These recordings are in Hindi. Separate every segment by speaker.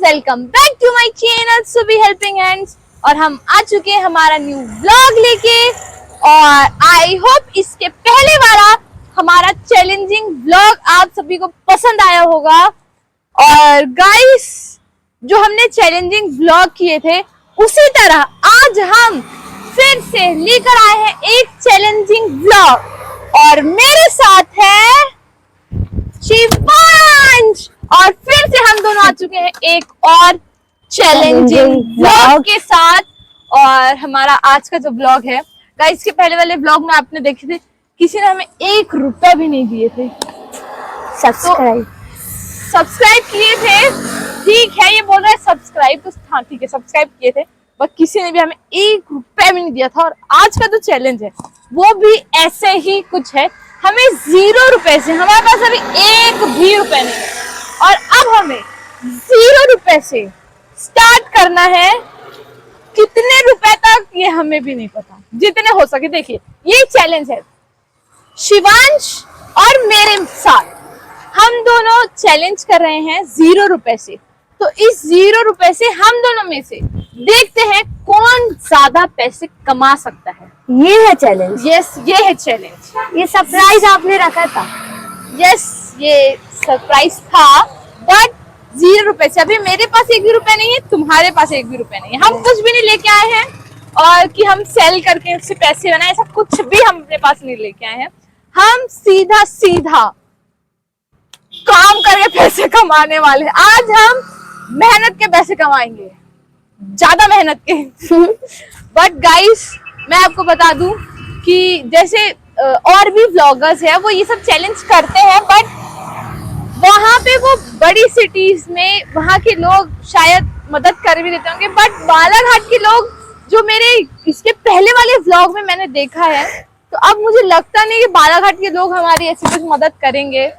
Speaker 1: Welcome back to my channel Subi helping hands. और हम आ चुके हैं हमारा न्यू व्लॉग लेके। और आई होप इसके पहले वाला हमारा चैलेंजिंग व्लॉग आप सभी को पसंद आया होगा। और गाइस, जो हमने चैलेंजिंग व्लॉग किए थे उसी तरह आज हम फिर से लेकर आए हैं एक चैलेंजिंग व्लॉग। और मेरे साथ है शिवांश। और फिर से हम दोनों आ चुके हैं एक और चैलेंजिंग व्लॉग के साथ। और हमारा आज का जो व्लॉग है गाइस, के पहले वाले व्लॉग में आपने देखे थे किसी ने हमें 1 रुपया भी नहीं दिए थे। सब्सक्राइब किए थे, ठीक है, ये बोल रहे हैं सब्सक्राइब, तो हाँ ठीक है सब्सक्राइब किए थे, बट किसी ने भी हमें 1 रुपया भी नहीं दिया था। और आज का जो चैलेंज है वो भी ऐसे ही कुछ है, हमें 0 रुपए से, हमारे पास अभी 1 भी रुपए नहीं है और अब हमें 0 रुपए से स्टार्ट करना है। कितने रुपए तक ये हमें भी नहीं पता, जितने हो सके। देखिए ये चैलेंज है शिवांश और मेरे साथ, हम दोनों चैलेंज कर रहे हैं 0 रुपए से। तो इस 0 रुपए से हम दोनों में से देखते हैं कौन ज्यादा पैसे कमा सकता है।
Speaker 2: ये है चैलेंज।
Speaker 1: यस, ये है चैलेंज।
Speaker 2: ये सरप्राइज आपने रखा था।
Speaker 1: यस, ये सरप्राइज था, बट 0 रुपए से। अभी मेरे पास 1 भी रुपए नहीं है, तुम्हारे पास 1 भी रुपए नहीं है। हम कुछ भी नहीं लेके आए हैं और कि हम सेल करके उससे पैसे बनाए, ऐसा कुछ भी हम अपने पास नहीं लेके आए हैं। हम सीधा सीधा काम करके पैसे कमाने वाले हैं। आज हम मेहनत के पैसे कमाएंगे, ज्यादा मेहनत के। बट गाइस, मैं आपको बता दूं कि जैसे और भी व्लॉगर्स है वो ये सब चैलेंज करते हैं, बट वहां पे वो बड़ी सिटीज में वहां के लोग शायद मदद कर भी देते होंगे, बट बालाघाट के लोग जो मेरे इसके पहले वाले व्लॉग में मैंने देखा है, तो अब मुझे लगता नहीं कि बालाघाट के लोग हमारी ऐसी कुछ मदद करेंगे।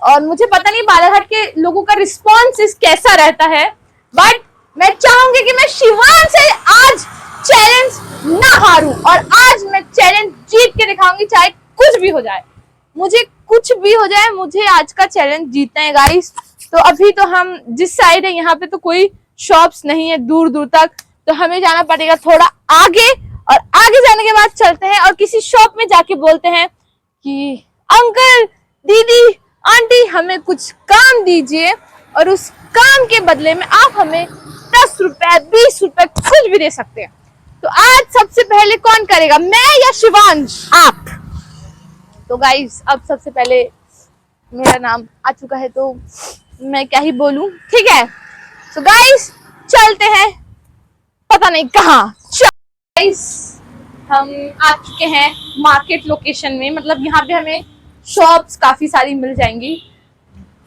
Speaker 1: और मुझे पता नहीं बालाघाट के लोगों का रिस्पॉन्स कैसा रहता है, बट मैं चाहूंगी कि मैं शिवांश से आज चैलेंज ना हारूं और आज मैं चैलेंज जीत के दिखाऊंगी, चाहे कुछ भी हो जाए। मुझे कुछ भी हो जाए, मुझे आज का चैलेंज जीतना है गाइस। तो अभी तो हम जिस साइड है यहाँ पे तो कोई शॉप्स नहीं है दूर दूर तक, तो हमें जाना पड़ेगा थोड़ा आगे। और आगे जाने के बाद चलते हैं और किसी शॉप में जाके बोलते हैं कि अंकल, दीदी, आंटी, हमें कुछ काम दीजिए और उस काम के बदले में आप हमें 10 रुपए 20 रुपए कुछ भी दे सकते हैं। तो आज सबसे पहले कौन करेगा, मैं या शिवांश?
Speaker 2: आप।
Speaker 1: तो गाइस, अब सबसे पहले मेरा नाम आ चुका है तो मैं क्या ही बोलूं, ठीक है। तो गाइस चलते हैं, पता नहीं कहाँ। गाइस, हम आ चुके हैं मार्केट लोकेशन में, मतलब यहाँ पे हमें शॉप्स काफी सारी मिल जाएंगी।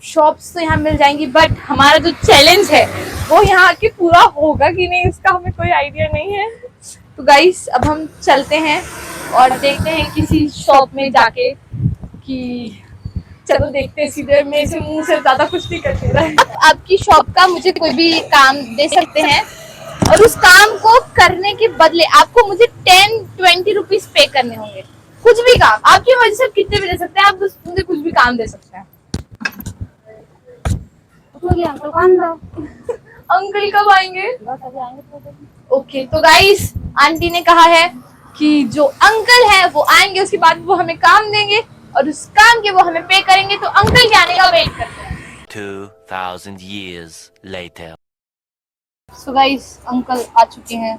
Speaker 1: शॉप्स तो यहाँ मिल जाएंगी, बट हमारा जो चैलेंज है वो यहाँ के पूरा होगा कि नहीं उसका हमें कोई आइडिया नहीं है। तो गाइस, अब हम चलते हैं और देखते हैं किसी शॉप में जाके कि चलो देखते हैं। सीधे मेरे से मुंह से ज्यादा कुछ नहीं करते रहे। आपकी शॉप का मुझे कोई भी काम दे सकते हैं और उस काम को करने के बदले आपको मुझे 10-20 रुपीज पे करने होंगे। कुछ भी काम, आपकी वजह से कितने भी दे सकते हैं, आप मुझे कुछ भी काम दे सकते हैं। अंकल कब आएंगे? ओके, तो गाइस, आंटी ने कहा है कि जो अंकल है वो आएंगे, उसके बाद वो हमें काम देंगे और उस काम के वो हमें पे करेंगे। तो अंकल के आने का वेट करते हैं।
Speaker 3: 2000 years later.
Speaker 1: So guys, uncle आ चुके हैं।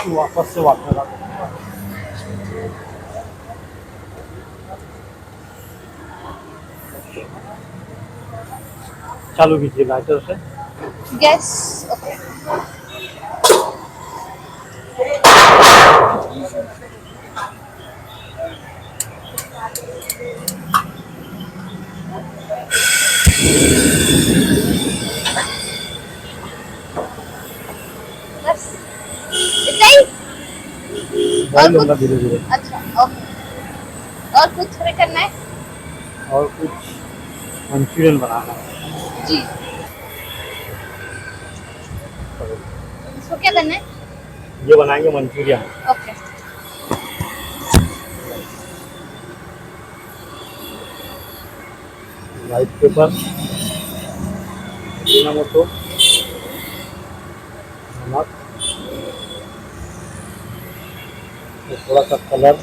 Speaker 4: वापस से चालू कीजिए लाइटर से।
Speaker 1: Yes, okay. बस इतना ही।
Speaker 4: डाल लूंगा धीरे धीरे।
Speaker 1: अच्छा ओके। और कुछ हमें करना है?
Speaker 4: और कुछ मंचूरियन बनाना है।
Speaker 1: जी। इसको क्या करना है?
Speaker 4: ये बनाएंगे मंचूरियन।
Speaker 1: ओके।
Speaker 4: वाइट पेपर, नमक, थोड़ा सा कलर,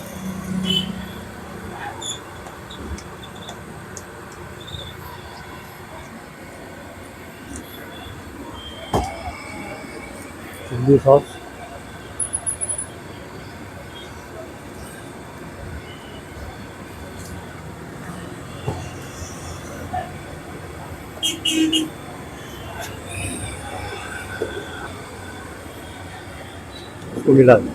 Speaker 4: चिल्ली सॉस, इसको मिला दो।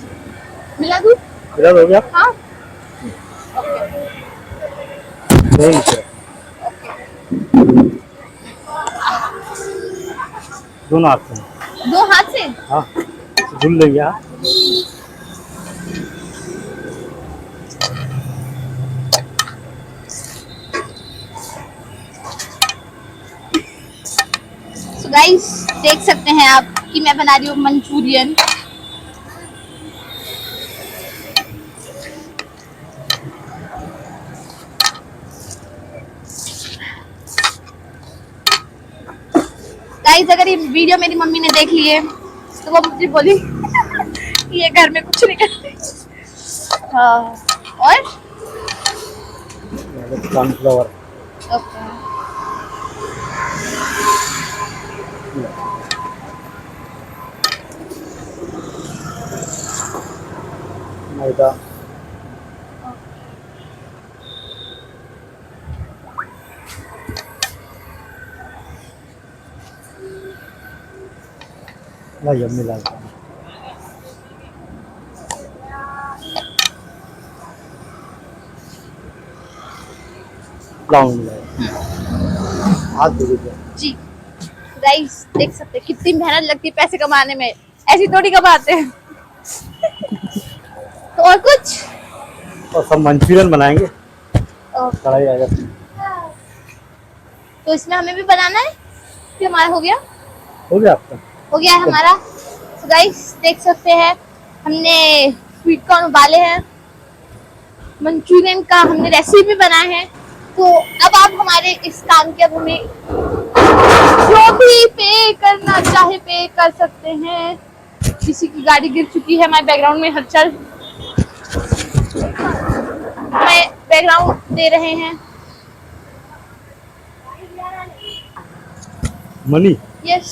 Speaker 1: मिला दूँ?
Speaker 4: मिला हो गया।
Speaker 1: हाँ ओके।
Speaker 4: नहीं सर, दोनों हाथ से।
Speaker 1: दो हाथ से?
Speaker 4: हाँ, धुल लेंगे। हाँ,
Speaker 1: सो गाइस देख सकते हैं आप कि मैं बना रही हूँ मंचूरियन। गाइस अगर ये वीडियो मेरी मम्मी ने देख ली है तो वो मुझे बोली कि ये घर में कुछ नहीं करते। हाँ और
Speaker 4: कॉर्नफ्लावर,
Speaker 1: ओके।
Speaker 4: मैदा, नहीं अब मिला दिया। लाऊं मिला हाथ धो दीजिए।
Speaker 1: जी गाइस देख सकते हैं कितनी मेहनत लगती है पैसे कमाने में, ऐसी थोड़ी कमाते हैं। तो और कुछ?
Speaker 4: और सब मंचूरियन बनाएंगे।
Speaker 1: ओके।
Speaker 4: कढ़ाई आएगा।
Speaker 1: तो इसमें हमें भी बनाना है कि हमारा हो गया?
Speaker 4: हो गया आपका?
Speaker 1: हो गया है हमारा। तो गाइस देख सकते हैं हमने स्वीट कॉर्न उबाले हैं, मंचूरियन का हमने रेसिपी बनाया है। तो अब आप हमारे इस काम के अब हमें जो भी पे करना चाहे पे कर सकते हैं। किसी की गाड़ी गिर चुकी है, हमारे बैकग्राउंड में हलचल, हमें बैकग्राउंड दे रहे हैं।
Speaker 4: मनी,
Speaker 1: यस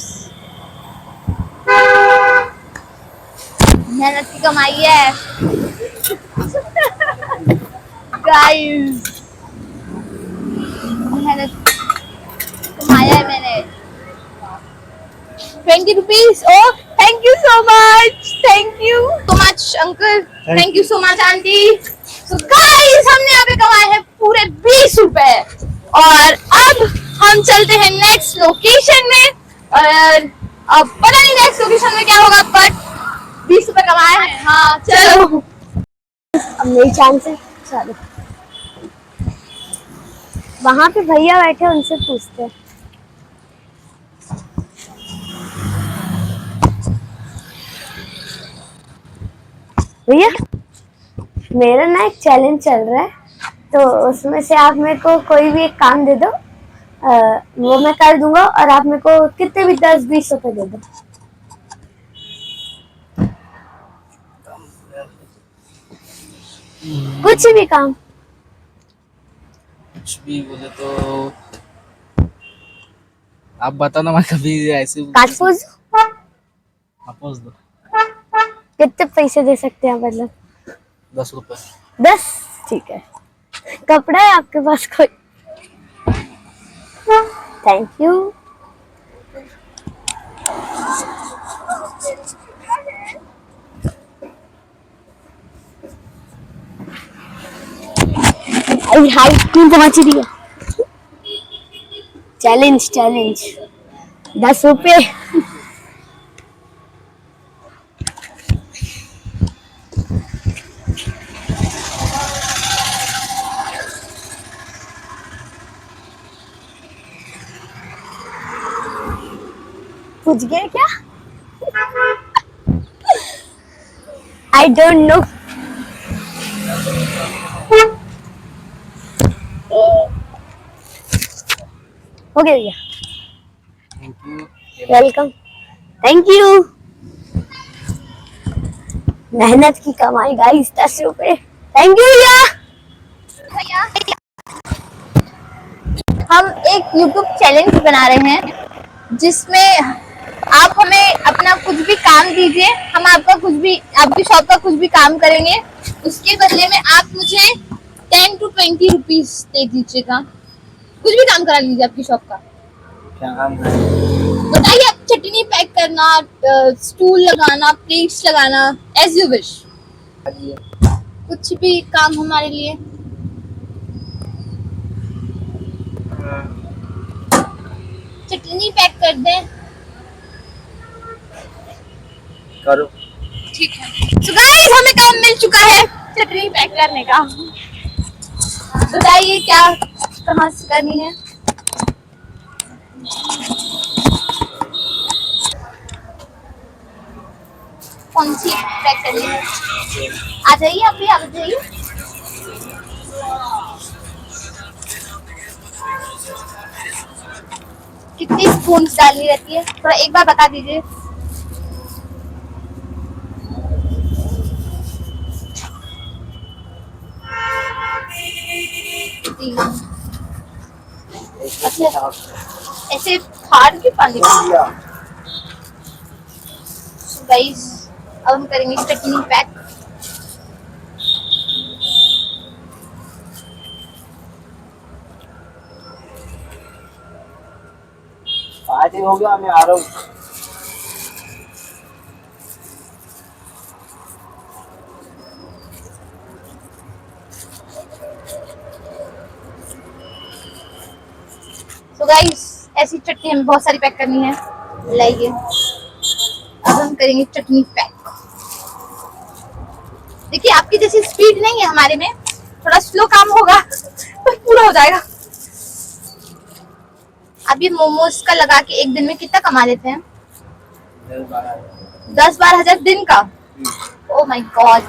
Speaker 1: मेहनत की कमाई है गाइस, मेहनत कमाया है मैंने 20 rupees. Oh thank you so much, thank you so much uncle, thank you so much aunty. तो गाइस हमने यहाँ पे कमाए हैं पूरे 20 रुपए। और अब हम चलते हैं नेक्स्ट लोकेशन में, और अब पता नहीं नेक्स्ट लोकेशन में क्या होगा, बट 20 रुपए कमाए हैं। हाँ चलो
Speaker 2: अब मेरी चांस है। चलो वहां पे भैया बैठे हैं, उनसे पूछते हैं। भैया मेरा ना एक चैलेंज चल रहा है, तो उसमें से आप मेरे को कोई भी एक काम दे दो, वो मैं कर दूंगा, और आप मेरे को कितने भी 10-20 रुपए दे दो। कुछ भी काम।
Speaker 5: कुछ भी बोले तो आप बताना, मैं कभी ऐसे
Speaker 2: काट पूछ
Speaker 5: अपोज दो।
Speaker 2: कितने पैसे दे सकते हैं मतलब?
Speaker 5: 10 रुपए।
Speaker 2: 10 ठीक है। कपड़ा है आपके पास कोई? Thank you. हाय हाय कौन पहुंच रही है? चैलेंज चैलेंज 10 रुपए। पूछ गए क्या? I don't know. हो गया भैया।
Speaker 5: Thank you.
Speaker 2: Welcome. Thank you. मेहनत की कमाई गाइस 10 रुपए। थैंक यू भैया।
Speaker 1: भैया हम एक YouTube चैलेंज बना रहे हैं जिसमें आप हमें अपना कुछ भी काम दीजिए, हम आपका कुछ भी, आपकी शॉप का कुछ भी काम करेंगे, उसके बदले में आप मुझे 10 to 20 रुपीज दे दीजिएगा। कुछ भी काम करा लीजिए आपकी शॉप का।
Speaker 5: क्या काम है?
Speaker 1: बताइए, आप चटनी पैक करना, स्टूल लगाना, प्लेट्स लगाना, एज यू विश। कुछ भी काम हमारे लिए। चटनी पैक कर दें।
Speaker 5: करो।
Speaker 1: ठीक है। So guys, हमें काम मिल चुका है चटनी पैक करने का। बताइए क्या, कहाँ से करनी है? कौन सी पैक करनी है? आ जाइए, आप भी आ जाइए। कितनी स्पून डालनी रहती है, थोड़ा एक बार बता दीजिए। अच्छा, ऐसे फाड़ के पानी। गाइस, अब हम करेंगे चटनी पैक।
Speaker 5: आज ही हो गया, मैं आ रहा हूँ।
Speaker 1: So guys, ऐसी चटनी हमें बहुत सारी पैक करनी है। लाइए, अब हम करेंगे चटनी पैक। देखिए, आपकी जैसी स्पीड नहीं है हमारे में, थोड़ा स्लो काम होगा तो पूरा हो जाएगा। अब ये मोमोज का लगा के एक दिन में कितना कमा लेते हैं? 10-12 हजार दिन का। Oh my God.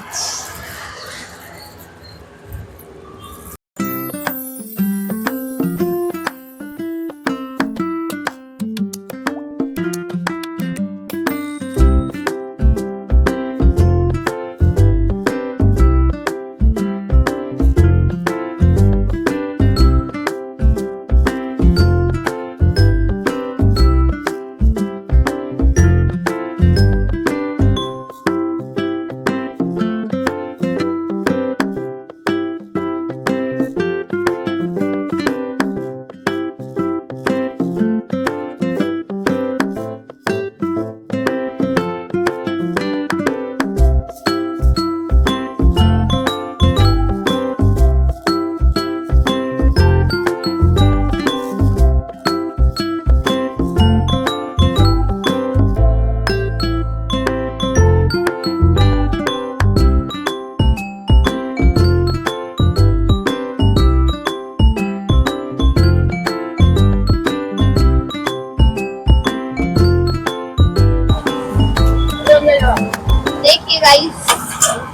Speaker 1: देखिए गाइस,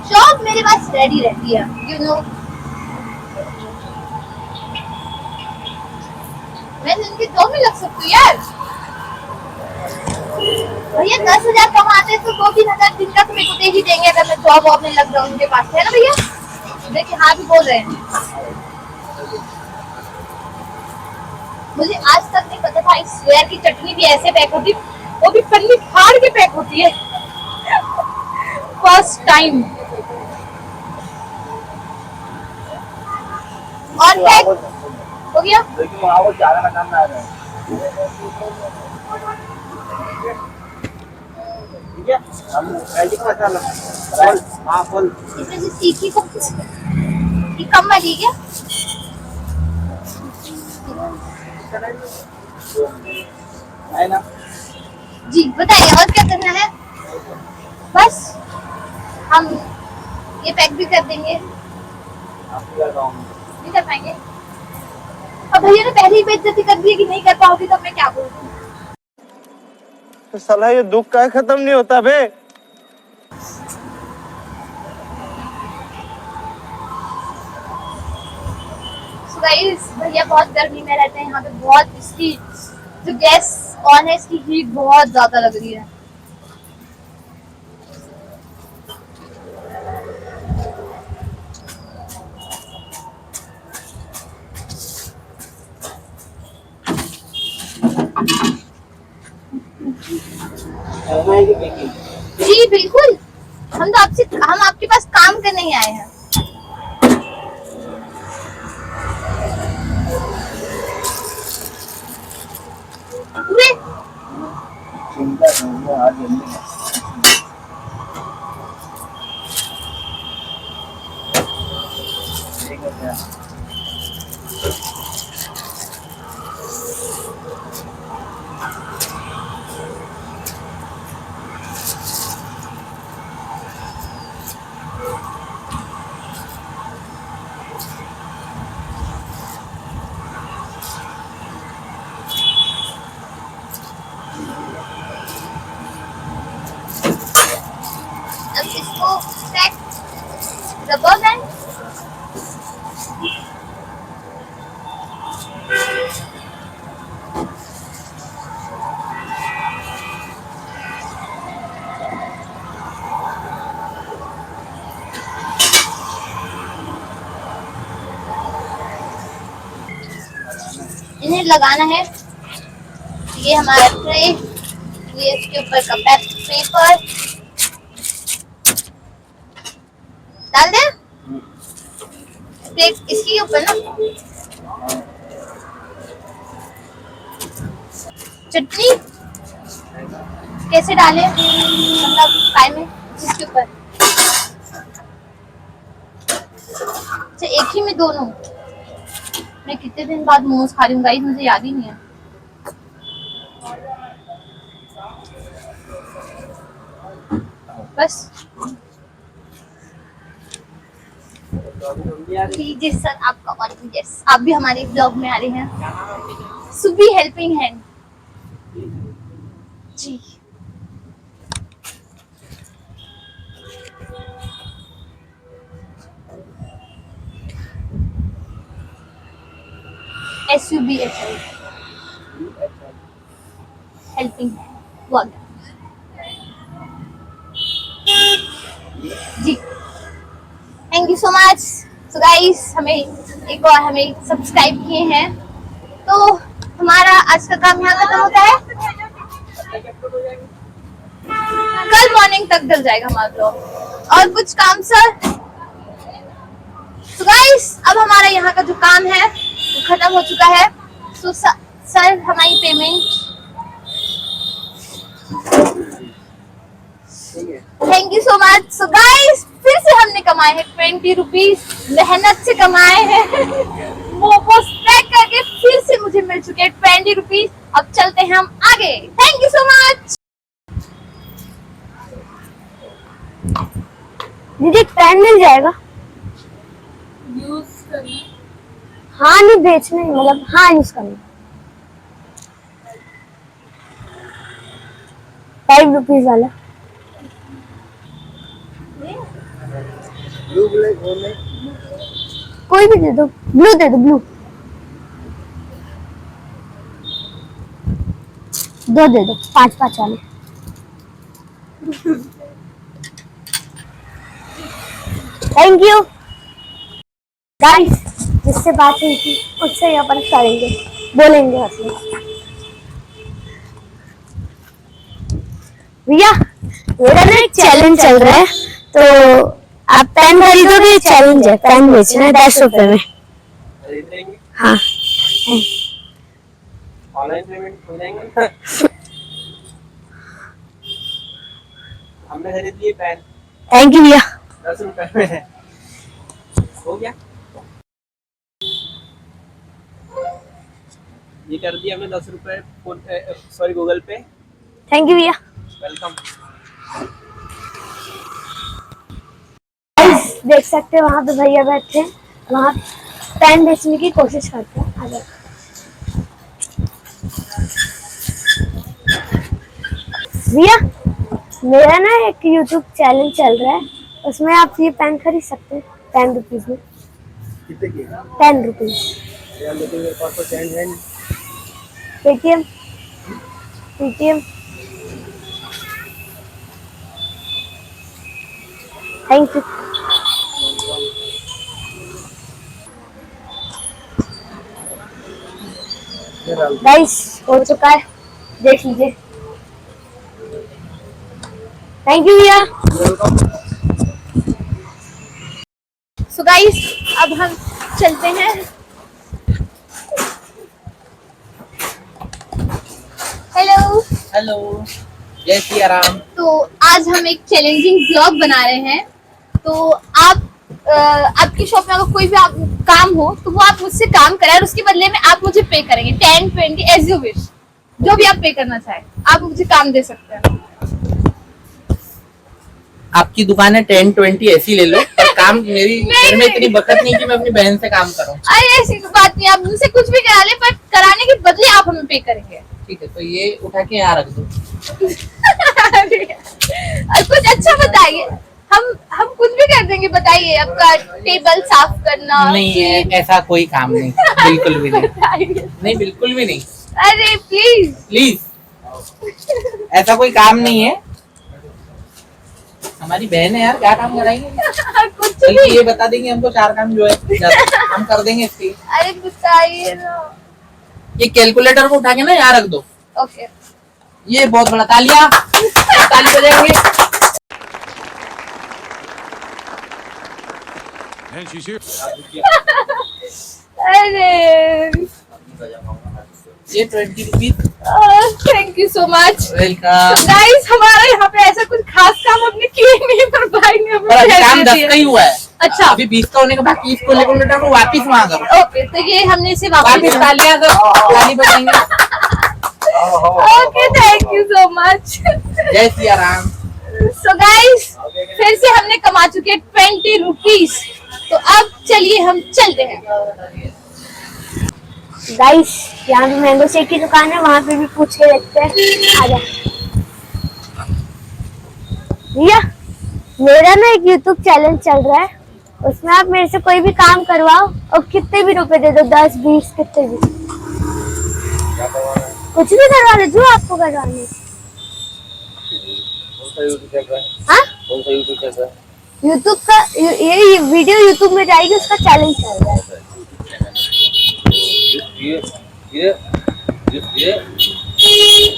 Speaker 1: शॉप मेरे पास रेडी रहती है, यू नो। मैं दिन के 2 में लग सकती हूँ यार। भैया 10,000 कमाते तो 2-3 हजार दिन का तो मेरे को दे ही देंगे अगर मैं जॉब वॉब में लग जाऊँ उनके पास, है ना भैया? देखिए, हाँ भी बोल रहे हैं। मुझे आज तक नहीं पता था इस स्क्वायर की चटनी भी ऐसे पैक होती, वो भी पन्नी फाड़ के पैक होती है। First time. और पैक हो गया।
Speaker 5: लेकिन वहाँ वो ज्यादा काम ना आ रहा है। ठीक है, हम मैजिक मसाला फुल, हाँ फुल।
Speaker 1: इसमें से सीखी को ये कम वाली है क्या?
Speaker 5: है ना?
Speaker 1: जी बताइए और क्या करना है? बस हम ये पैक भी कर देंगे।
Speaker 5: आपकी अकाउंट
Speaker 1: नहीं कर पाएंगे। अब भैया ने पहले ही बेइज्जती कर दी है कि नहीं कर पाओगी, तो मैं क्या बोलूं?
Speaker 5: तो साला ये दुख का खत्म नहीं होता बे।
Speaker 1: So guys, भैया बहुत गर्मी में रहते हैं यहाँ पे, बहुत इसकी जो गैस ऑन है इसकी हीट बहुत ज्यादा लग रही है।
Speaker 5: करना है कि बेकिंग?
Speaker 1: जी बिल्कुल, हम आपके पास काम करने ही आए हैं। पूरे
Speaker 5: चिंता नहीं है, आज जल्दी ठीक है क्या?
Speaker 1: अब इसको पैक रबर बैंड इन्हें लगाना है। ये हमारा ट्रे, ये इसके ऊपर का पेपर डाल दे। प्लेट इसके ऊपर ना चटनी कैसे डाले, मतलब पाई में जिसके ऊपर, अच्छा एक ही में दोनों। मैं कितने दिन बाद मोमोज खा रही हूँ गाइस, मुझे याद ही नहीं है। बस लीजिए सर आपका ऑर्डर। यस, आप भी हमारे ब्लॉग में आ रहे हैं। सुबी helping hand ji. SUBHL helping hand work ji. Thank you so much. So guys, हमें सब्सक्राइब किए हैं, तो हमारा आज का काम यहाँ खत्म होता है। कल मॉर्निंग तक डल जाएगा हमारा ब्लॉग। और कुछ काम सर? तो गाइस, अब हमारा यहाँ का जो काम है वो खत्म हो चुका है। सो सर हमारी payment. Thank you so much. So guys, फिर से हमने कमाए हैं 20 रुपीज, मेहनत से कमाए हैं। मोमोज पैक करके फिर से मुझे मिल चुके हैं 20 रुपीज। अब चलते हैं हम आगे। Thank you so much.
Speaker 2: दीदी पेन मिल जाएगा?
Speaker 1: यूज करना,
Speaker 2: हाँ नहीं बेचना ही, मतलब हाँ यूज करना। 5 रुपीज वाला
Speaker 5: ब्लू ब्लैक होने
Speaker 2: कोई भी दे दो, ब्लू दे दो, ब्लू दो दे दो, 5 वाले। थैंक यू गाइस, जिससे बात हुई थी उससे यहाँ पर करेंगे, बोलेंगे मतलब। भैया मेरा ना एक चैलेंज चल रहा है, तो आप पेन खरीदोगे? चैलेंज है, पेन बेचना है 10 रुपए में।
Speaker 5: खरीद लेंगे।
Speaker 2: हाँ
Speaker 5: ऑनलाइन पेमेंट हो जाएंगे। हमने खरीद लिए पेन
Speaker 2: थैंक यू भैया।
Speaker 5: 10 रुपए में हो गया। ये कर दिया हमने 10 रुपए सॉरी गूगल पे।
Speaker 2: थैंक यू भैया।
Speaker 5: वेलकम।
Speaker 2: गाइस देख सकते हैं वहाँ पे भैया बैठे हैं, वहाँ पेन बेचने की कोशिश करते हैं। आ जाओ। भैया मेरा ना एक यूट्यूब चैनल चल रहा है, उसमें आप ये पेन खरीद सकते हैं 10 रुपीज में।
Speaker 5: कितने की?
Speaker 2: 10 रुपीज।
Speaker 5: यार लेकिन मेरे पास तो चेंज है नहीं।
Speaker 2: Paytm Paytm. Thank you. Guys हो चुका है, देख लीजिए। थैंक यू भैया।
Speaker 1: सो गाइस अब हम चलते हैं। हेलो।
Speaker 5: हेलो, जय सिया राम।
Speaker 1: तो आज हम एक चैलेंजिंग ब्लॉग बना रहे हैं। तो आपकी शॉप में अगर कोई भी आप काम हो तो वो आप मुझसे काम कराए और उसके बदले में आप मुझे पे करेंगे 10, 20 एज यू विश, जो भी आप पे करना चाहे आप मुझे काम दे सकते हैं।
Speaker 6: आपकी दुकान है 10-20 ऐसी ले लो, पर काम मेरे में इतनी बखत नहीं कि मैं अपनी बहन से काम करूं।
Speaker 1: अरे ऐसी बात नहीं, आप मुझसे कुछ भी करा ले पर कराने के बदले आप हमें पे करेंगे।
Speaker 6: ठीक है, तो ये उठा के यहाँ रख दो।
Speaker 1: और कुछ अच्छा बताइए, हम कुछ भी कर देंगे। बताइए, आपका टेबल साफ करना
Speaker 6: नहीं है, ऐसा कोई काम नहीं, बिल्कुल भी नहीं। नहीं, बिल्कुल भी नहीं।
Speaker 1: अरे प्लीज
Speaker 6: प्लीज, ऐसा कोई काम नहीं है। हमारी बहन है यार, क्या काम कराएंगे?
Speaker 1: कुछ
Speaker 6: बल्कि
Speaker 1: भी।
Speaker 6: ये बता देंगे हमको 4 काम जो है हम कर देंगे इसकी।
Speaker 1: अरे बताइए ना।
Speaker 6: ये कैलकुलेटर को उठा के ना यहाँ रख दो।
Speaker 1: ओके।
Speaker 6: ये बहुत बड़ा तालियां, ताली बजाएंगे।
Speaker 1: अरे
Speaker 6: ये 20 rupees.
Speaker 1: Thank you so much.
Speaker 6: Welcome.
Speaker 1: Guys हमारा यहाँ पे ऐसा कुछ खास काम हमने किए नहीं, पर भाई ने हमें
Speaker 6: पर अभी
Speaker 1: पैसे
Speaker 6: काम 10
Speaker 1: दिए।
Speaker 6: का ही हुआ है।
Speaker 1: अच्छा।
Speaker 6: अभी 20 का होने के बाद 30 को कैलकुलेटर को वापिस वहाँ करो।
Speaker 1: ओके, तो ये हमने इसे
Speaker 6: वापिस
Speaker 1: वापस।
Speaker 6: तालियां दो, ताली बजाएंगे।
Speaker 1: Okay, thank you so much.
Speaker 6: जय सिया राम।
Speaker 1: सो गाइस फिर से हमने कमा चुके 20 रुपीज। तो अब चलिए हम चलते हैं।
Speaker 2: गाइस यहाँ पे मैंगो शेक की दुकान है, वहाँ पे भी पूछ के देखते हैं। आ जाओ भैया, मेरा ना एक यूट्यूब चैनल चल रहा है, उसमें आप मेरे से कोई भी काम करवाओ और कितने भी रुपए दे दो, 10, 20 कितने भी, कुछ भी करवा दो जो आपको करवाने। हाँ, यूट्यूब का ये वीडियो यूट्यूब में जाएगी, उसका चैलेंज चल रहा है।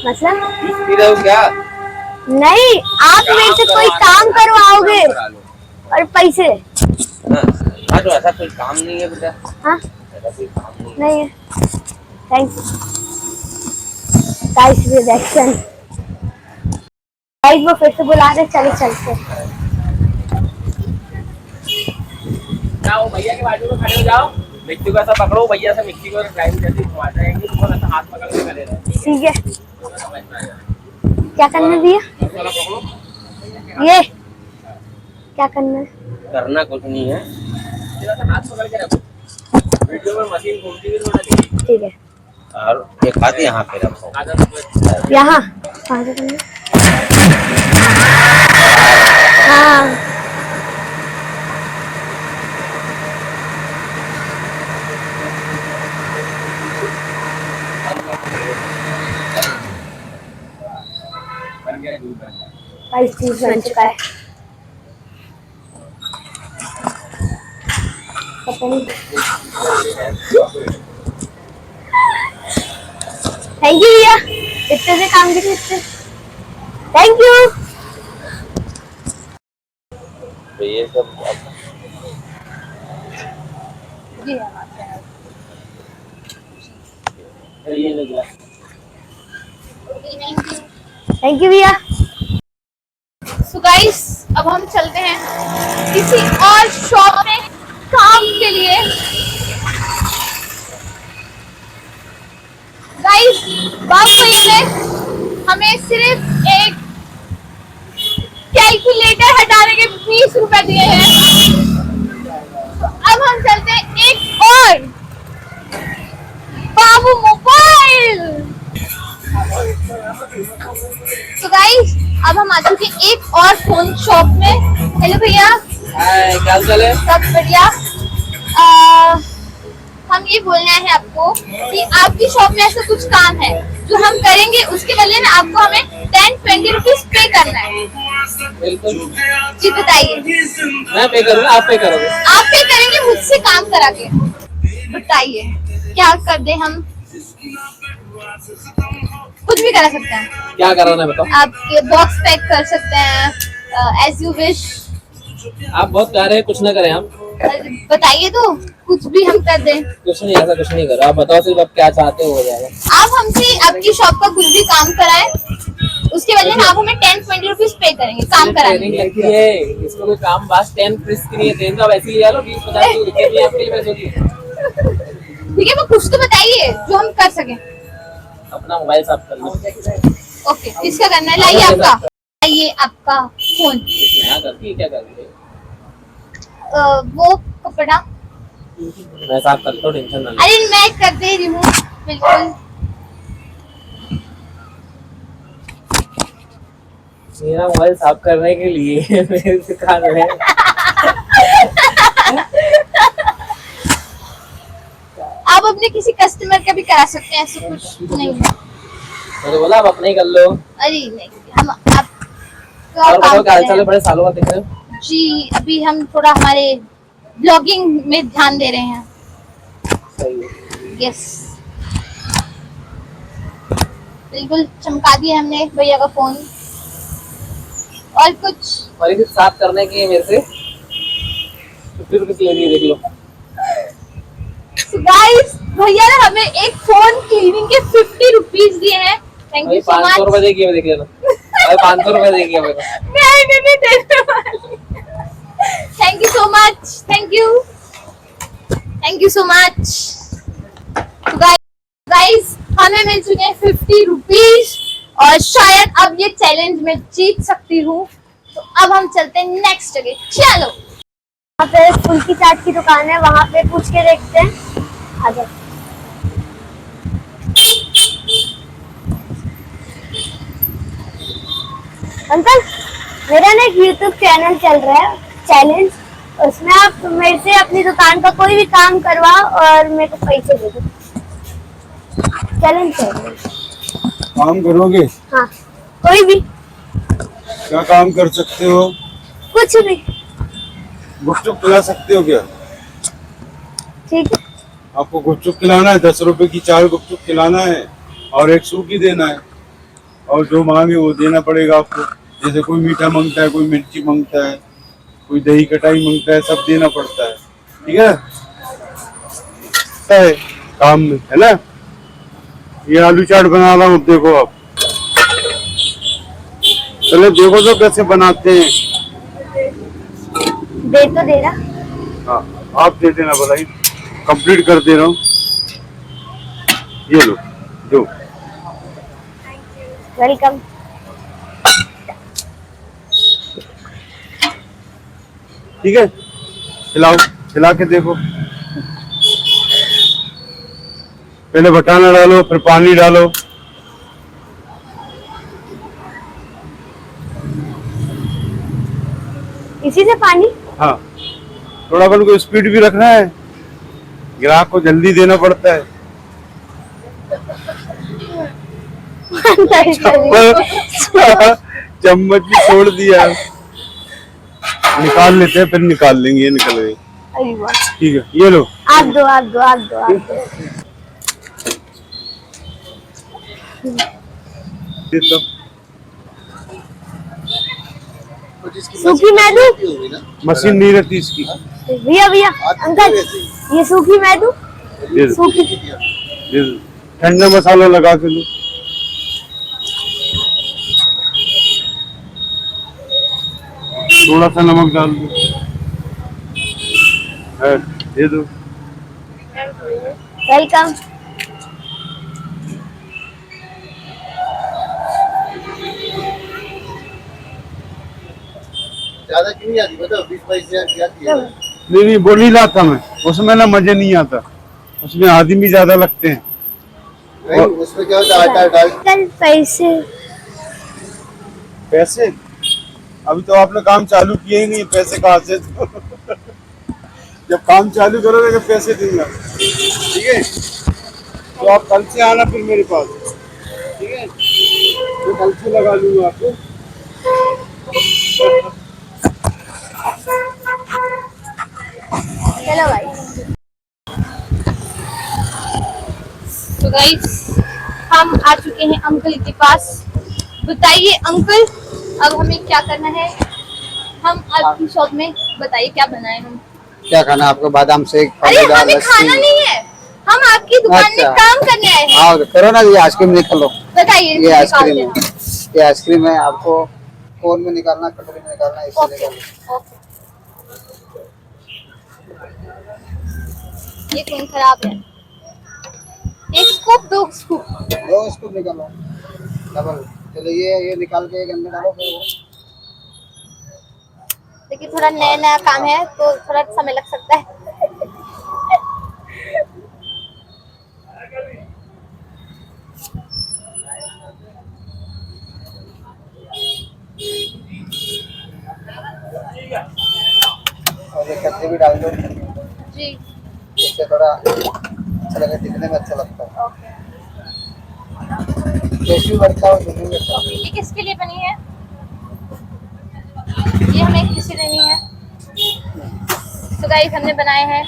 Speaker 2: मतलब
Speaker 5: क्या?
Speaker 2: नहीं, आप मेरे से कोई काम करवाओगे और पैसे।
Speaker 5: हाँ तो ऐसा कोई काम नहीं है बेटा।
Speaker 2: हाँ
Speaker 5: ऐसा कोई काम
Speaker 2: नहीं है। Thank you. Guys reaction. Guys वो फिर से बुला रहे, चलो चलते।
Speaker 5: जाओ भैया के बाजू में खड़े हो जाओ, मिट्टी को ऐसा पकड़ो, भैया से मिट्टी को ड्राइव जैसे घुमा जाएंगे, तुम ऐसा हाथ पकड़ के खड़े रहो।
Speaker 2: ठीक है, क्या करना है भैया? ये क्या करना है?
Speaker 5: करना कुछ नहीं है, हाथ पकड़ के रखो, वीडियो में मशीन घूमती हुई थोड़ा दिखेगी।
Speaker 2: ठीक है,
Speaker 5: और एक हाथ यहाँ पे रखो।
Speaker 2: यहाँ कहाँ से करना है? हाँ गाइस चीज बन चुका है। पता नहीं। थैंक यू भैया, इतने से काम की इतने। Thank you.
Speaker 5: तो ये सब ये लगा।
Speaker 2: थैंक यू भैया।
Speaker 1: सो गाइस अब हम चलते हैं किसी और शॉप में काम के लिए। बाबू भैया ने हमें सिर्फ एक कैलकुलेटर हटाने के 20 रुपए दिए हैं। तो अब हम चलते हैं एक और बाबू मोबाइल। तो गाइस अब हम आ चुके हैं एक और फोन शॉप में। हेलो भैया,
Speaker 5: हाय, क्या हाल चाल है?
Speaker 1: सब बढ़िया। हम ये बोलना है आपको कि आपकी शॉप में ऐसा कुछ काम है जो हम करेंगे, उसके बदले में आपको हमें 10-20 रुपीज पे करना है।
Speaker 5: बिल्कुल,
Speaker 1: जी बताइए।
Speaker 5: मैं पे करूँगा, आप पे करोगे?
Speaker 1: आप पे करेंगे मुझसे काम करा के। बताइए क्या कर दे हम? कुछ भी करा सकते हैं।
Speaker 5: क्या कराना है बताओ?
Speaker 1: आप ये बॉक्स पैक कर सकते हैं, एज यू विश।
Speaker 5: आप बहुत प्यारे हैं, कुछ ना करें हम।
Speaker 1: बताइए तो, कुछ भी हम कर दें।
Speaker 5: कुछ नहीं, ऐसा कुछ नहीं करो। आप बताओ सिर्फ आप क्या चाहते हो जाएगा।
Speaker 1: आप हमसे आपकी शॉप का कुछ भी काम कराएं, उसके बदले में आप हमें 10-20 रुपीज पे करेंगे काम कराने
Speaker 5: ट्रेनिंग
Speaker 1: के लिए।
Speaker 5: लगती है, इसमें कोई काम बस 10 फ्रिज के लिए दें तो आप ऐसे ही ले लो, 20-50 की दिक्कत नहीं, आपके लिए पैसों की।
Speaker 1: ठीक है, वो कुछ तो बताइए जो हम कर सकें।
Speaker 5: अपना मोबाइल साफ कर लो।
Speaker 1: ओके, किसका करना है? लाइए आपका, लाइए आपका फोन।
Speaker 5: नया करती है, क्या करती है?
Speaker 1: वो कपड़ा,
Speaker 5: मैं साफ करता हूँ, टेंशन ना ले।
Speaker 1: अरे मैं कर दे रही हूँ, बिल्कुल।
Speaker 5: मेरा मोबाइल साफ करने के लिए मेरे दुकान है।
Speaker 1: आप अपने किसी कस्टमर का भी करा सकते हैं, ऐसा कुछ नहीं है।
Speaker 5: मैंने बोला आप अपना ही कर लो।
Speaker 1: अरे नहीं, हम आप
Speaker 5: और बताओ क्या हालचाल है? बड़े सालों बाद दिख रहे हो।
Speaker 1: जी, अभी हम थोड़ा हमारे ब्लॉगिंग में ध्यान दे रहे हैं।
Speaker 5: सही है।
Speaker 1: यस, बिल्कुल चमका दिया हमने भैया का फोन। और कुछ?
Speaker 5: और इसे साफ करने के मेरे से 50 रुपये ले लिए, देख लो।
Speaker 1: गाइस, भैया ने हमें एक फोन क्लीनिंग के 50 रुपीज दिए हैं। Thank you so
Speaker 5: 500
Speaker 1: much.
Speaker 5: रुपए देखिए, देख लेना। 500 रुपए देखिए मेरे को।
Speaker 1: नहीं देने वाली। Thank you so much, thank you so much. Guys, हमें मिल चुके हैं 50 रुपीज और शायद अब ये चैलेंज में जीत सकती हूँ। तो अब हम चलते हैं नेक्स्ट जगह। चलो,
Speaker 2: वहाँ पे फुल्की चाट की दुकान है, वहाँ पे पूछ के देखते हैं। आ जाओ। अंकल, मेरा ना एक YouTube चैनल चल रहा है, चैलेंज। उसमें आप मेरे से अपनी दुकान का कोई भी काम करवाओ और मेरे को पैसे दे दो। चैलेंज चल रहा है।
Speaker 7: काम करोगे?
Speaker 2: हाँ, कोई भी,
Speaker 7: क्या काम कर सकते हो?
Speaker 2: कुछ भी।
Speaker 7: गुपचुप खिला सकते हो क्या?
Speaker 2: ठीक है।
Speaker 7: आपको गुपचुप खिलाना है, 10 रुपए की 4 गुपचुप खिलाना है और एक सूखी देना है, और जो मांगे वो देना पड़ेगा आपको। जैसे कोई मीठा मांगता है, कोई मिर्ची मांगता है, कोई दही कटाई मांगता है, सब देना पड़ता है। ठीक है काम में, है ना? ये आलू चाट बना रहा हूँ, देखो आप। चलो देखो तो कैसे बनाते हैं।
Speaker 2: दे तो दे रहा।
Speaker 7: हाँ, आप दे देना, बताइए। कंप्लीट कर दे रहा हूँ। ये लो, दो।
Speaker 2: वेलकम।
Speaker 7: ठीक है, खिलाओ, खिला के देखो। पहले बटाना डालो, फिर पानी डालो।
Speaker 2: इसी से पानी?
Speaker 7: हाँ, थोड़ा अपन को स्पीड भी रखना है, ग्राहक को जल्दी देना पड़ता है। चम्मच भी छोड़ दिया, निकाल लेते हैं, फिर निकाल लेंगे। ये निकल गई।
Speaker 2: अरे वाह।
Speaker 7: ठीक है, ये लो।
Speaker 2: आप दो, आप दो, आप दो, आप दो।
Speaker 7: ये तो
Speaker 2: सूखी मैं दूं?
Speaker 7: मशीन नहीं रहती इसकी।
Speaker 2: भैया भैया, अंकल, ये सूखी मैं दूं?
Speaker 7: ये दो,
Speaker 2: सूखी।
Speaker 7: ये दो। ठंडा मसाला लगा के लो। थोड़ा सा नमक डाल दो। दे दो।
Speaker 2: वेलकम।
Speaker 8: ज्यादा क्यों नहीं आती बताओ 20-22 हजार की आती है
Speaker 7: नहीं नहीं, बोल ही रहा था मैं, उसमें ना मजे नहीं आता, उसमें आदमी ज्यादा लगते हैं।
Speaker 8: नहीं उसमें क्या होता है आटा डाल
Speaker 2: कल पैसे
Speaker 7: पैसे अभी तो आपने काम चालू किए ही नहीं, पैसे कहाँ से जब काम चालू करोगे तो पैसे दूंगा, ठीक है? तो आप कल से आना फिर मेरे पास, ठीक है? तो कल से लगा लूंगा आपको।
Speaker 2: चलो भाई।
Speaker 1: तो गाइस हम आ चुके हैं अंकल के पास। बताइए अंकल, अब हमें क्या करना है? हम आपकी शॉप में बताइए क्या बनाए हम।
Speaker 8: क्या खाना आपको बादाम शेक
Speaker 1: अरे हमें खाना नहीं है, हम आपकी दुकान में काम करने आए हैं।
Speaker 8: हाँ करो ना, ये आइसक्रीम निकालो।
Speaker 1: बताइए
Speaker 8: ये
Speaker 1: निकाल
Speaker 8: आइसक्रीम
Speaker 1: देना।
Speaker 8: है, ये आइसक्रीम है, आपको कोन में निकालना, कटोरी में निकालना, इससे
Speaker 1: ओके
Speaker 8: निकालो।
Speaker 1: ओके। ये कोन खराब है, एक स्कूप दो स्कूप।
Speaker 8: लो इसको निकालो डबल। चलो ये निकाल के एक अंदर डालो फिर वो।
Speaker 1: देखिए थोड़ा नया नया काम है तो थोड़ा समय लग सकता है।
Speaker 8: और ये कच्चे भी डाल दो,
Speaker 1: जी
Speaker 8: इससे थोड़ा अच्छा लगे, दिखने में अच्छा लगता है। टेस्ट भी बढ़ता है, दिखने में अच्छा लगता
Speaker 1: ये किसके लिए बनी है? ये हमें किसे देनी है? तो गाइस हमने बनाए हैं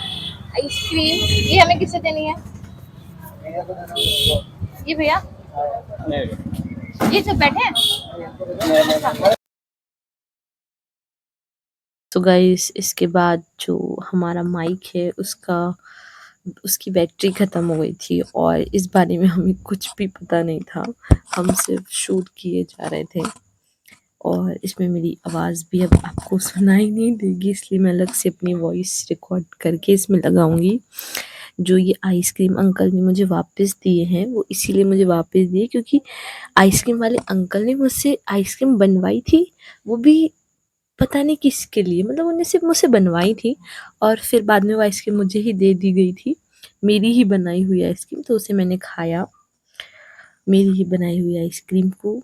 Speaker 1: आइसक्रीम, ये हमें किसे देनी है?
Speaker 8: है।
Speaker 1: ये भैया, ये जो बैठे हैं।
Speaker 9: तो गाइस इसके बाद जो हमारा माइक है उसकी बैटरी ख़त्म हो गई थी और इस बारे में हमें कुछ भी पता नहीं था। हम सिर्फ शूट किए जा रहे थे और इसमें मेरी आवाज़ भी अब आपको सुनाई नहीं देगी, इसलिए मैं अलग से अपनी वॉइस रिकॉर्ड करके इसमें लगाऊंगी। जो ये आइसक्रीम अंकल ने मुझे वापस दिए हैं वो इसीलिए मुझे वापस दिए क्योंकि आइसक्रीम वाले अंकल ने मुझसे आइसक्रीम बनवाई थी, वो भी पता नहीं किसके लिए, मतलब उन्होंने सिर्फ मुझसे बनवाई थी और फिर बाद में वो आइसक्रीम मुझे ही दे दी गई थी, मेरी ही बनाई हुई आइसक्रीम। तो उसे मैंने खाया, मेरी ही बनाई हुई आइसक्रीम को,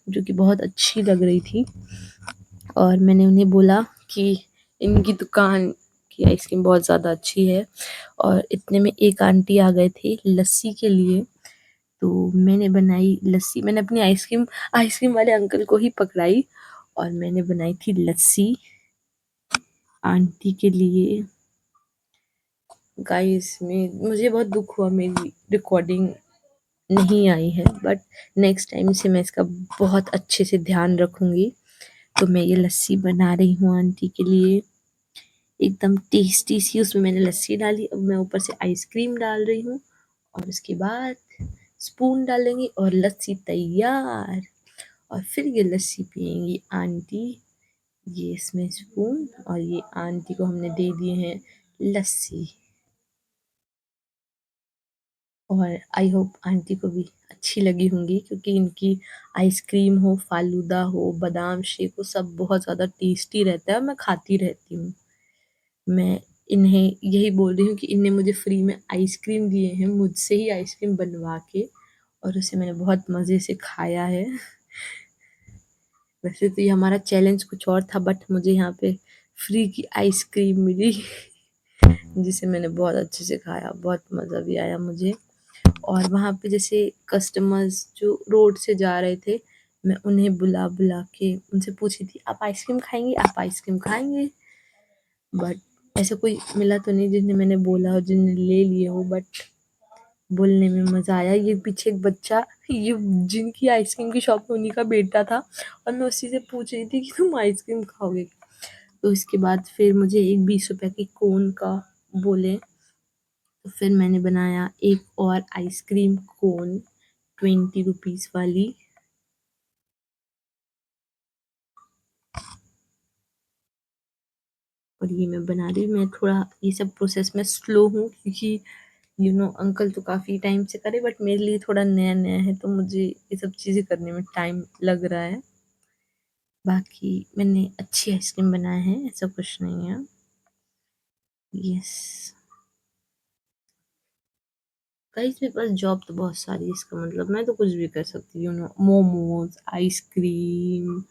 Speaker 9: जो कि बहुत अच्छी लग रही थी। और मैंने उन्हें बोला कि इनकी दुकान की आइसक्रीम बहुत ज़्यादा अच्छी है और इतने में एक आंटी आ गए थे लस्सी के लिए, तो मैंने बनाई लस्सी। मैंने अपनी आइसक्रीम आइसक्रीम वाले अंकल को ही पकड़ाई और मैंने बनाई थी लस्सी आंटी के लिए। गाइस मुझे बहुत दुख हुआ मेरी रिकॉर्डिंग नहीं आई है, बट नेक्स्ट टाइम से मैं इसका बहुत अच्छे से ध्यान रखूँगी। तो मैं ये लस्सी बना रही हूँ आंटी के लिए, एकदम टेस्टी सी। उसमें मैंने लस्सी डाली, अब मैं ऊपर से आइसक्रीम डाल रही हूँ और उसके बाद स्पून डालेंगे और लस्सी तैयार। और फिर ये लस्सी पियेंगी आंटी। ये इसमें स्पून और ये आंटी को हमने दे दिए हैं लस्सी। और आई होप आंटी को भी अच्छी लगी होंगी क्योंकि इनकी आइसक्रीम हो, फालूदा हो, बादाम शेक हो, सब बहुत ज़्यादा टेस्टी रहता है और मैं खाती रहती हूँ। मैं इन्हें यही बोल रही हूँ कि इनने मुझे फ्री में आइसक्रीम दिए हैं, मुझसे ही आइसक्रीम बनवा के, और उसे मैंने बहुत मज़े से खाया है। वैसे तो ये हमारा चैलेंज कुछ और था, बट मुझे यहाँ पे फ्री की आइसक्रीम मिली जिसे मैंने बहुत अच्छे से खाया, बहुत मज़ा भी आया मुझे। और वहाँ पे जैसे कस्टमर्स जो रोड से जा रहे थे, मैं उन्हें बुला बुला के उनसे पूछी थी आप आइसक्रीम खाएंगे, आप आइसक्रीम खाएंगे, बट ऐसा कोई मिला तो नहीं जिन्हें मैंने बोला और जिन्हें ले लिए हो, बट बोलने में मज़ा आया। ये पीछे एक बच्चा, ये जिनकी आइसक्रीम की शॉप है उन्हीं का बेटा था और मैं उसी से पूछ रही थी कि तुम आइसक्रीम खाओगे। तो इसके बाद फिर मुझे एक 20 रुपए की कोन का बोले, तो फिर मैंने बनाया एक और आइसक्रीम कोन 20 रुपीज़ वाली। और ये मैं बना रही हूँ। मैं थोड़ा ये सब प्रोसेस में स्लो हूँ क्योंकि अंकल तो काफ़ी टाइम से करे, बट मेरे लिए थोड़ा नया नया है तो मुझे ये सब चीज़ें करने में टाइम लग रहा है। बाकी मैंने अच्छी आइसक्रीम बनाया है, ऐसा कुछ नहीं है। यस गाइस, मेरे पास जॉब तो बहुत सारी है, इसका मतलब मैं तो कुछ भी कर सकती हूँ। मोमोज, आइसक्रीम,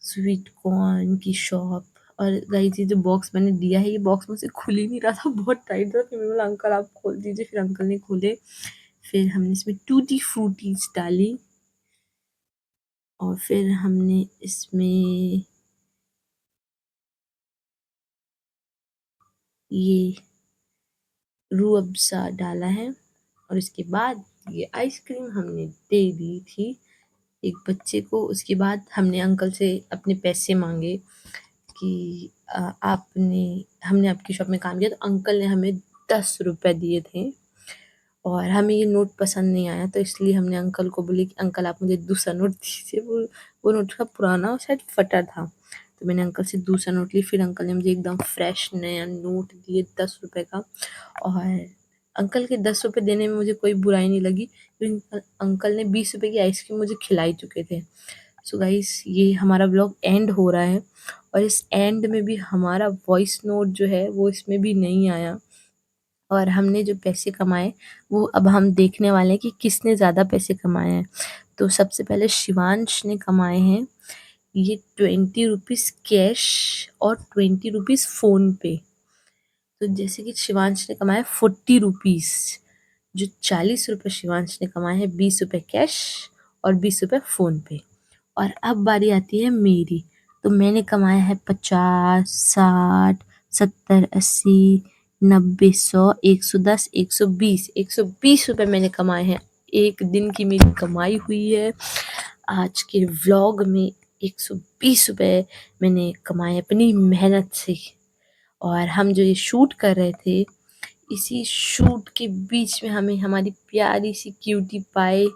Speaker 9: स्वीट कॉर्न की शॉप। और गाइस, ये जो बॉक्स मैंने दिया है, ये बॉक्स मुझसे खुल ही नहीं रहा था, बहुत टाइट था। फिर मैंने बोला अंकल आप खोल दीजिए, फिर अंकल ने खोले। फिर हमने इसमें टूटी फ्रूटीज डाली और फिर हमने इसमें ये रूह अफ़ज़ा डाला है और इसके बाद ये आइसक्रीम हमने दे दी थी एक बच्चे को। उसके बाद हमने अंकल से अपने पैसे मांगे कि हमने आपकी शॉप में काम किया, तो अंकल ने हमें 10 रुपए दिए थे और हमें ये नोट पसंद नहीं आया, तो इसलिए हमने अंकल को बोले कि अंकल आप मुझे दूसरा नोट दीजिए। वो नोट का पुराना और शायद फटा था, तो मैंने अंकल से दूसरा नोट लिया। फिर अंकल ने मुझे एकदम फ्रेश नया नोट दिए 10 रुपए का। और अंकल के 10 रुपए देने में मुझे कोई बुराई नहीं लगी, क्योंकि अंकल ने 20 रुपए की आइसक्रीम मुझे खिला ही चुके थे। सो गाइस, ये हमारा व्लॉग एंड हो रहा है और इस एंड में भी हमारा वॉइस नोट जो है वो इसमें भी नहीं आया। और हमने जो पैसे कमाए वो अब हम देखने वाले हैं कि किसने ज़्यादा पैसे कमाए हैं। तो सबसे पहले शिवांश ने कमाए हैं ये 20 रुपीज़ कैश और 20 रुपीज़ फ़ोन पे। तो जैसे कि शिवांश ने कमाया 40 रुपीज़, जो 40 रुपये शिवांश ने कमाए हैं, 20 रुपये कैश और 20 रुपये फ़ोन पे। और अब बारी आती है मेरी, तो मैंने कमाया है 50, 60, 70, 80, 90, 100, 110, 120, 120 रुपये मैंने कमाए हैं। एक दिन की मेरी कमाई हुई है आज के व्लॉग में 120 रुपये मैंने कमाए अपनी मेहनत से। और हम जो ये शूट कर रहे थे, इसी शूट के बीच में हमें हमारी प्यारी सी क्यूटी पाई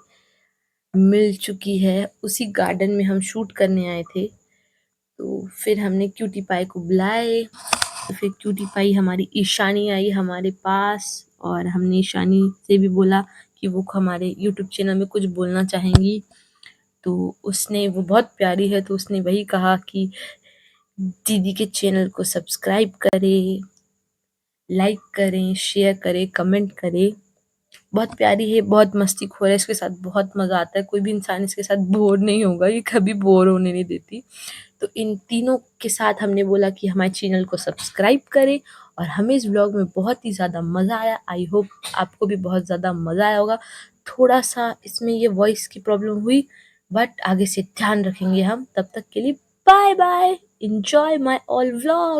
Speaker 9: मिल चुकी है। उसी गार्डन में हम शूट करने आए थे, तो फिर हमने क्यूटी पाई को बुलाए। तो फिर क्यूटी पाई हमारी ईशानी आई हमारे पास और हमने ईशानी से भी बोला कि वो हमारे यूट्यूब चैनल में कुछ बोलना चाहेंगी। तो उसने, वो बहुत प्यारी है, तो उसने वही कहा कि दीदी के चैनल को सब्सक्राइब करें, लाइक करें, शेयर करें, कमेंट करें। बहुत प्यारी है, बहुत मस्तीखोर है, इसके साथ बहुत मज़ा आता है। कोई भी इंसान इसके साथ बोर नहीं होगा, ये कभी बोर होने नहीं देती। तो इन तीनों के साथ हमने बोला कि हमारे चैनल को सब्सक्राइब करें। और हमें इस व्लॉग में बहुत ही ज़्यादा मज़ा आया। आई होप आपको भी बहुत ज़्यादा मज़ा आया होगा। थोड़ा सा इसमें ये वॉइस की प्रॉब्लम हुई, बट आगे से ध्यान रखेंगे हम। तब तक के लिए bye bye, enjoy my all vlog.